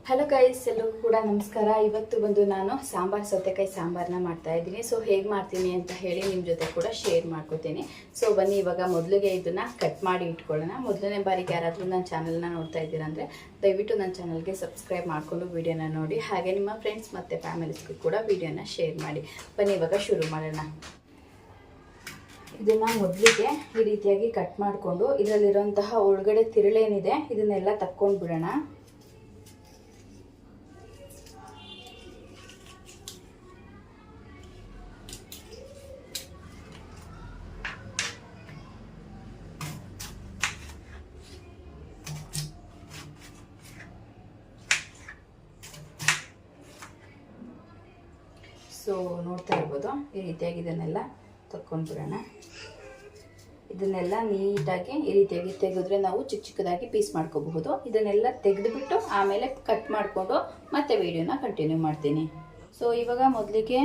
Hello guys, ಎಲ್ಲರಿಗೂ ಕೂಡ ನಮಸ್ಕಾರ. ಇವತ್ತು ಬಂದು ನಾನು ಸೌತೆಕಾಯಿ ಸಾಂಬಾರನ್ನ ಮಾಡ್ತಾ ಇದ್ದೀನಿ. ಸೊ ಹೇಗೆ ಮಾಡ್ತೀನಿ ಅಂತ ಹೇಳಿ ನಿಮ್ಮ ಜೊತೆ ಕೂಡ ಶೇರ್ ಮಾಡ್ಕೋತೀನಿ. ಸೊ ಬನ್ನಿ ಇವಾಗ ಮೊದಲಿಗೆ ಇದನ್ನ ಕಟ್ ಮಾಡಿ ಇಟ್ಕೊಳ್ಳೋಣ. ಮೊದಲನೇ ಬಾರಿಗೆ ಯಾರಾದರೂ ನನ್ನ ಚಾನಲ್ನ ನೋಡ್ತಾ ಇದ್ದೀರಾ ಅಂದರೆ ದಯವಿಟ್ಟು ನನ್ನ ಚಾನಲ್ಗೆ ಸಬ್ಸ್ಕ್ರೈಬ್ ಮಾಡಿಕೊಂಡು ವಿಡಿಯೋನ ನೋಡಿ, ಹಾಗೆ ನಿಮ್ಮ ಫ್ರೆಂಡ್ಸ್ ಮತ್ತು ಫ್ಯಾಮಿಲೀಸ್ಗೂ ಕೂಡ ವಿಡಿಯೋನ ಶೇರ್ ಮಾಡಿ. ಬನ್ನಿ ಇವಾಗ ಶುರು ಮಾಡೋಣ. ಇದನ್ನು ಮೊದಲಿಗೆ ಈ ರೀತಿಯಾಗಿ ಕಟ್ ಮಾಡಿಕೊಂಡು ಇದರಲ್ಲಿರುವಂತಹ ಒಳಗಡೆ ತಿರುಳೇನಿದೆ ಇದನ್ನೆಲ್ಲ ತಕ್ಕೊಂಡು ಬಿಡೋಣ. ಸೊ ನೋಡ್ತಾ ಇರ್ಬೋದು, ಈ ರೀತಿಯಾಗಿ ಇದನ್ನೆಲ್ಲ ತಕ್ಕೊಂಡ್ಬಿಡೋಣ. ಇದನ್ನೆಲ್ಲ ನೀಟಾಗಿ ಈ ರೀತಿಯಾಗಿ ತೆಗೆದ್ರೆ ನಾವು ಚಿಕ್ಕ ಚಿಕ್ಕದಾಗಿ ಪೀಸ್ ಮಾಡ್ಕೋಬಹುದು. ಇದನ್ನೆಲ್ಲ ತೆಗೆದುಬಿಟ್ಟು ಆಮೇಲೆ ಕಟ್ ಮಾಡಿಕೊಂಡು ಮತ್ತೆ ವಿಡಿಯೋನ ಕಂಟಿನ್ಯೂ ಮಾಡ್ತೀನಿ. ಸೊ ಇವಾಗ ಮೊದಲಿಗೆ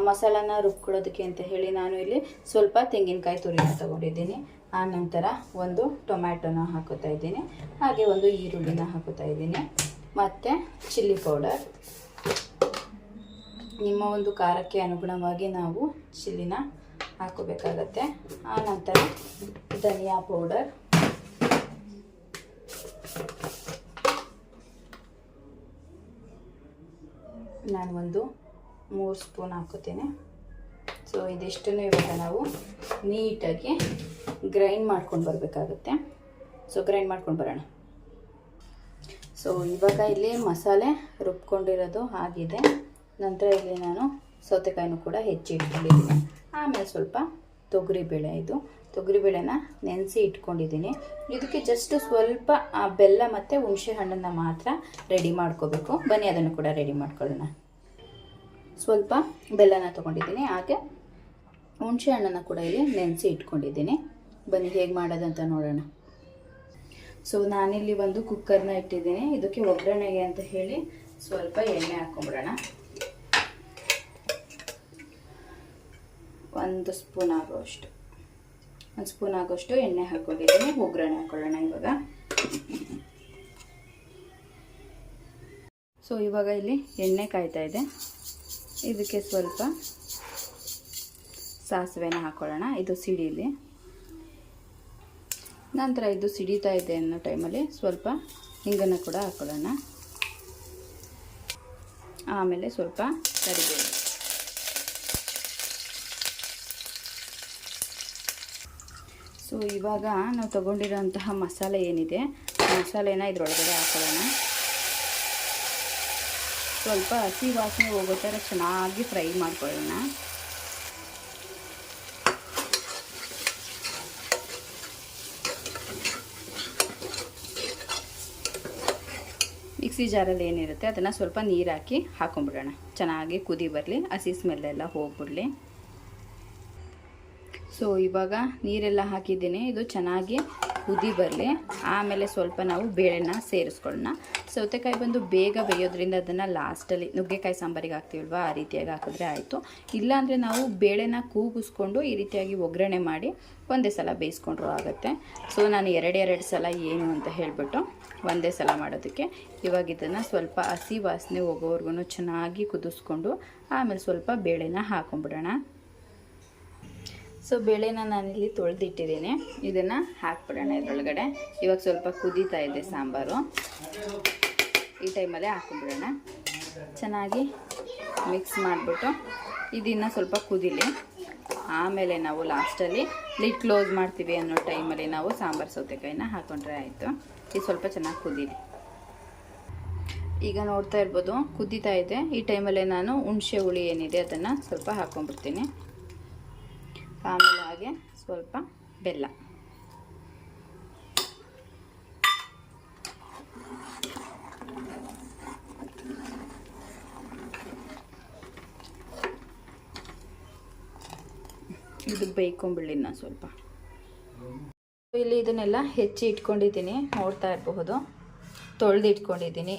ಮಸಾಲಾನ ರುಬ್ಕೊಳ್ಳೋದಕ್ಕೆ ಅಂತ ಹೇಳಿ ನಾನು ಇಲ್ಲಿ ಸ್ವಲ್ಪ ತೆಂಗಿನಕಾಯಿ ತುರಿನ ತಗೊಂಡಿದ್ದೀನಿ. ಆ ನಂತರ ಒಂದು ಟೊಮ್ಯಾಟೊನ ಹಾಕೋತಾ ಇದ್ದೀನಿ, ಹಾಗೆ ಒಂದು ಈರುಳ್ಳಿನ ಹಾಕೋತಾ ಇದ್ದೀನಿ, ಮತ್ತು ಚಿಲ್ಲಿ ಪೌಡರ್. ನಿಮ್ಮ ಒಂದು ಖಾರಕ್ಕೆ ಅನುಗುಣವಾಗಿ ನಾವು ಚಿಲ್ಲಿನ ಹಾಕೋಬೇಕಾಗತ್ತೆ. ಆ ನಂತರ ಧನಿಯಾ ಪೌಡರ್, ನಾನು ಒಂದು 3 ಸ್ಪೂನ್ ಹಾಕೋತೀನಿ. ಸೊ ಇದಿಷ್ಟನ್ನು ಇವಾಗ ನಾವು ನೀಟಾಗಿ ಗ್ರೈಂಡ್ ಮಾಡ್ಕೊಂಡು ಬರಬೇಕಾಗುತ್ತೆ. ಸೊ ಗ್ರೈಂಡ್ ಮಾಡ್ಕೊಂಡು ಬರೋಣ. ಸೊ ಇವಾಗ ಇಲ್ಲಿ ಮಸಾಲೆ ರುಬ್ಕೊಂಡಿರೋದು ಆಗಿದೆ. ನಂತರ ಇಲ್ಲಿ ನಾನು ಸೌತೆಕಾಯಿನೂ ಕೂಡ ಹೆಚ್ಚಿ ಇಟ್ಕೊಂಡಿದ್ದೀನಿ. ಆಮೇಲೆ ಸ್ವಲ್ಪ ತೊಗರಿಬೇಳೆ, ಇದು ತೊಗರಿಬೇಳೆನ ನೆನೆಸಿ ಇಟ್ಕೊಂಡಿದ್ದೀನಿ. ಇದಕ್ಕೆ ಜಸ್ಟ್ ಸ್ವಲ್ಪ ಬೆಲ್ಲ ಮತ್ತು ಹುಣಸೆ ಹಣ್ಣನ್ನು ಮಾತ್ರ ರೆಡಿ ಮಾಡ್ಕೋಬೇಕು. ಬನ್ನಿ ಅದನ್ನು ಕೂಡ ರೆಡಿ ಮಾಡ್ಕೊಳ್ಳೋಣ. ಸ್ವಲ್ಪ ಬೆಲ್ಲನ ತೊಗೊಂಡಿದ್ದೀನಿ, ಹಾಗೆ ಹುಣಸೆ ಹಣ್ಣನ್ನು ಕೂಡ ಇಲ್ಲಿ ನೆನೆಸಿ ಇಟ್ಕೊಂಡಿದ್ದೀನಿ. ಬನ್ನಿ ಹೇಗೆ ಮಾಡೋದಂತ ನೋಡೋಣ. ಸೊ ನಾನಿಲ್ಲಿ ಒಂದು ಕುಕ್ಕರ್ನ ಇಟ್ಟಿದ್ದೀನಿ. ಇದಕ್ಕೆ ಒಗ್ಗರಣೆಗೆ ಅಂತ ಹೇಳಿ ಸ್ವಲ್ಪ ಎಣ್ಣೆ ಹಾಕ್ಕೊಂಬಿಡೋಣ. 1 ಸ್ಪೂನ್ ಆಗೋಷ್ಟು ಎಣ್ಣೆ ಹಾಕೊಂಡಿದ್ದೀನಿ. ಒಗ್ಗರಣೆ ಹಾಕೊಳ್ಳೋಣ ಇವಾಗ. ಸೊ ಇವಾಗ ಇಲ್ಲಿ ಎಣ್ಣೆ ಕಾಯ್ತಾ ಇದೆ. ಇದಕ್ಕೆ ಸ್ವಲ್ಪ ಸಾಸಿವೆನ ಹಾಕೊಳ್ಳೋಣ. ಇದು ಸಿಡಿಲಿ. ನಂತರ ಇದು ಸಿಡಿತಾ ಇದೆ ಅನ್ನೋ ಟೈಮಲ್ಲಿ ಸ್ವಲ್ಪ ಹಿಂಗನ್ನು ಕೂಡ ಹಾಕೊಳ್ಳೋಣ. ಆಮೇಲೆ ಸ್ವಲ್ಪ ಕರಿಬೇವು. ಸೊ ಇವಾಗ ನಾವು ತಗೊಂಡಿರೋಂತಹ ಮಸಾಲೆ ಏನಿದೆ, ಮಸಾಲೆನ ಇದರೊಳಗಡೆ ಹಾಕೊಳ್ಳೋಣ. ಸ್ವಲ್ಪ ಹಸಿ ವಾಸನೆ ಹೋಗೋ ಥರ ಚೆನ್ನಾಗಿ ಫ್ರೈ ಮಾಡ್ಕೊಳ್ಳೋಣ. ಮಿಕ್ಸಿ ಜಾರಲ್ಲಿ ಏನಿರುತ್ತೆ ಅದನ್ನು ಸ್ವಲ್ಪ ನೀರು ಹಾಕಿ ಹಾಕೊಂಡ್ಬಿಡೋಣ. ಚೆನ್ನಾಗಿ ಕುದಿ ಬರಲಿ, ಹಸಿ ಸ್ಮೆಲ್ಲೆಲ್ಲ ಹೋಗ್ಬಿಡಲಿ. ಸೊ ಇವಾಗ ನೀರೆಲ್ಲ ಹಾಕಿದ್ದೀನಿ. ಇದು ಚೆನ್ನಾಗಿ ಕುದಿ ಬರಲಿ. ಆಮೇಲೆ ಸ್ವಲ್ಪ ನಾವು ಬೇಳೆನ ಸೇರಿಸ್ಕೊಳ್ಳೋಣ. ಸೌತೆಕಾಯಿ ಬಂದು ಬೇಗ ಬೇಯೋದ್ರಿಂದ ಅದನ್ನು ಲಾಸ್ಟಲ್ಲಿ ನುಗ್ಗೆಕಾಯಿ ಸಾಂಬಾರಿಗೆ ಹಾಕ್ತೀವಲ್ವ, ಆ ರೀತಿಯಾಗಿ ಹಾಕಿದ್ರೆ ಆಯಿತು. ಇಲ್ಲಾಂದರೆ ನಾವು ಬೇಳೆನ ಕೂಗಿಸ್ಕೊಂಡು ಈ ರೀತಿಯಾಗಿ ಒಗ್ಗರಣೆ ಮಾಡಿ ಒಂದೇ ಸಲ ಬೇಯಿಸ್ಕೊಂಡ್ರೂ ಆಗುತ್ತೆ. ಸೊ ನಾನು ಎರಡು ಸಲ ಏನು ಅಂತ ಹೇಳಿಬಿಟ್ಟು ಒಂದೇ ಸಲ ಮಾಡೋದಕ್ಕೆ ಇವಾಗ ಇದನ್ನು ಸ್ವಲ್ಪ ಹಸಿ ವಾಸನೆ ಹೋಗೋವರೆಗೂ ಚೆನ್ನಾಗಿ ಕುದಿಸ್ಕೊಂಡು ಆಮೇಲೆ ಸ್ವಲ್ಪ ಬೇಳೆನ ಹಾಕೊಂಡ್ಬಿಡೋಣ. ಸೊ ಬೇಳೆನ ನಾನಿಲ್ಲಿ ತೊಳೆದಿಟ್ಟಿದ್ದೀನಿ. ಇದನ್ನು ಹಾಕ್ಬಿಡೋಣ ಇದರೊಳಗಡೆ. ಇವಾಗ ಸ್ವಲ್ಪ ಕುದೀತಾ ಇದೆ ಸಾಂಬಾರು. ಈ ಟೈಮಲ್ಲೇ ಹಾಕ್ಬಿಡೋಣ. ಚೆನ್ನಾಗಿ ಮಿಕ್ಸ್ ಮಾಡಿಬಿಟ್ಟು ಇದನ್ನು ಸ್ವಲ್ಪ ಕುದೀಲಿ. ಆಮೇಲೆ ನಾವು ಲಾಸ್ಟಲ್ಲಿ ಲಿಡ್ ಕ್ಲೋಸ್ ಮಾಡ್ತೀವಿ ಅನ್ನೋ ಟೈಮಲ್ಲಿ ನಾವು ಸಾಂಬಾರು ಸೌತೆಕಾಯಿನ ಹಾಕೊಂಡ್ರೆ ಆಯಿತು. ಇದು ಸ್ವಲ್ಪ ಚೆನ್ನಾಗಿ ಕುದೀಲಿ. ಈಗ ನೋಡ್ತಾ ಇರ್ಬೋದು ಕುದೀತಾ ಇದೆ. ಈ ಟೈಮಲ್ಲೇ ನಾನು ಹುಣಸೆ ಹುಳಿ ಏನಿದೆ ಅದನ್ನು ಸ್ವಲ್ಪ ಹಾಕ್ಕೊಂಡ್ಬಿಡ್ತೀನಿ. ಆಮೇಲೆ ಹಾಗೆ ಸ್ವಲ್ಪ ಬೆಲ್ಲ. ಇದು ಬೇಯ್ಕೊಂಬಿಡಲಿ ನಾನು ಸ್ವಲ್ಪ. ಇಲ್ಲಿ ಇದನ್ನೆಲ್ಲ ಹೆಚ್ಚಿ ಇಟ್ಕೊಂಡಿದ್ದೀನಿ, ನೋಡ್ತಾ ಇರಬಹುದು. ತೊಳೆದಿಟ್ಕೊಂಡಿದ್ದೀನಿ.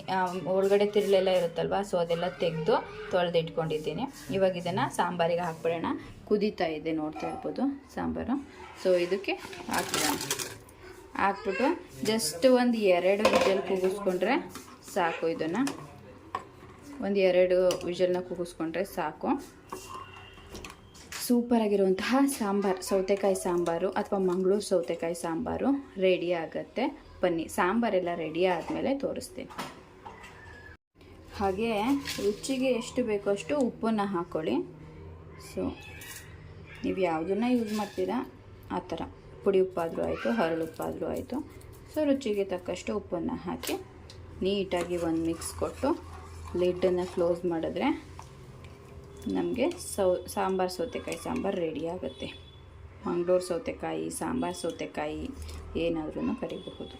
ಒಳಗಡೆ ತಿರುಳೆಲ್ಲ ಇರುತ್ತಲ್ವ, ಸೊ ಅದೆಲ್ಲ ತೆಗೆದು ತೊಳೆದಿಟ್ಕೊಂಡಿದ್ದೀನಿ. ಇವಾಗ ಇದನ್ನು ಸಾಂಬಾರಿಗೆ ಹಾಕ್ಬಿಡೋಣ. ಕುದೀತಾ ಇದೆ, ನೋಡ್ತಾ ಇರ್ಬೋದು ಸಾಂಬಾರು. ಸೊ ಇದಕ್ಕೆ ಹಾಕ್ಬಿಡೋಣ. ಹಾಕ್ಬಿಟ್ಟು ಜಸ್ಟ್ ಒಂದು 2 ವಿಜಲ್ ಕೂಗಿಸ್ಕೊಂಡ್ರೆ ಸಾಕು. ಇದನ್ನು ಒಂದು 2 ವಿಷಲ್ನ ಕೂಗಿಸ್ಕೊಂಡ್ರೆ ಸಾಕು. ಸೂಪರಾಗಿರುವಂತಹ ಸಾಂಬಾರು, ಸೌತೆಕಾಯಿ ಸಾಂಬಾರು ಅಥವಾ ಮಂಗಳೂರು ಸೌತೆಕಾಯಿ ಸಾಂಬಾರು ರೆಡಿ ಆಗುತ್ತೆ. ಬನ್ನಿ, ಸಾಂಬಾರೆಲ್ಲ ರೆಡಿ ಆದಮೇಲೆ ತೋರಿಸ್ತೀನಿ. ಹಾಗೆ ರುಚಿಗೆ ಎಷ್ಟು ಬೇಕೋ ಅಷ್ಟು ಉಪ್ಪನ್ನು ಹಾಕ್ಕೊಳ್ಳಿ. ಸೊ ನೀವು ಯಾವುದನ್ನು ಯೂಸ್ ಮಾಡ್ತೀರಾ ಆ ಥರ, ಪುಡಿ ಉಪ್ಪಾದರೂ ಆಯಿತು, ಹರಳು ಉಪ್ಪಾದರೂ ಆಯಿತು. ಸೊ ರುಚಿಗೆ ತಕ್ಕಷ್ಟು ಉಪ್ಪನ್ನು ಹಾಕಿ ನೀಟಾಗಿ ಒಂದು ಮಿಕ್ಸ್ ಕೊಟ್ಟು ಲಿಡ್ಡನ್ನು ಕ್ಲೋಸ್ ಮಾಡಿದ್ರೆ ನಮಗೆ ಸಾಂಬಾರು ಸೌತೆಕಾಯಿ ಸಾಂಬಾರು ರೆಡಿ ಆಗುತ್ತೆ. ಮಂಗಳೂರು ಸೌತೆಕಾಯಿ, ಸಾಂಬಾರು ಸೌತೆಕಾಯಿ ಏನಾದ್ರೂ ಕರಿಬಹುದು.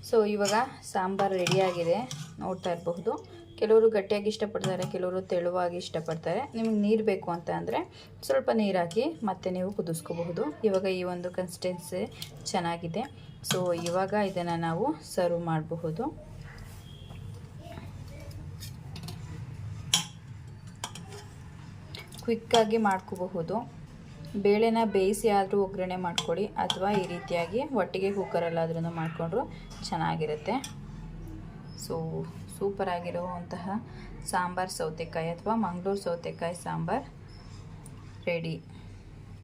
ಸೊ ಇವಾಗ ಸಾಂಬಾರು ರೆಡಿಯಾಗಿದೆ, ನೋಡ್ತಾ ಇರಬಹುದು. ಕೆಲವರು ಗಟ್ಟಿಯಾಗಿ ಇಷ್ಟಪಡ್ತಾರೆ, ಕೆಲವರು ತೆಳುವಾಗಿ ಇಷ್ಟಪಡ್ತಾರೆ. ನಿಮಗೆ ನೀರು ಬೇಕು ಅಂತ ಅಂದರೆ ಸ್ವಲ್ಪ ನೀರು ಹಾಕಿ ಮತ್ತೆ ನೀವು ಕುದಿಸ್ಕೋಬಹುದು. ಇವಾಗ ಈ ಒಂದು ಕನ್ಸಿಸ್ಟೆನ್ಸಿ ಚೆನ್ನಾಗಿದೆ. ಸೊ ಇವಾಗ ಇದನ್ನು ನಾವು ಸರ್ವ್ ಮಾಡಬಹುದು. ಕ್ವಿಕ್ಕಾಗಿ ಮಾಡ್ಕೋಬಹುದು. ಬೇಳೆನ ಬೇಯಿಸಿ ಆದರೂ ಒಗ್ಗರಣೆ ಮಾಡ್ಕೊಳ್ಳಿ, ಅಥವಾ ಈ ರೀತಿಯಾಗಿ ಒಟ್ಟಿಗೆ ಕುಕ್ಕರಲ್ಲಾದ್ರೂ ಮಾಡಿಕೊಂಡ್ರು ಚೆನ್ನಾಗಿರುತ್ತೆ. ಸೊ ಸೂಪರಾಗಿರುವಂತಹ ಸಾಂಬಾರು ಸೌತೆಕಾಯಿ ಅಥವಾ ಮಂಗಳೂರು ಸೌತೆಕಾಯಿ ಸಾಂಬಾರು ರೆಡಿ.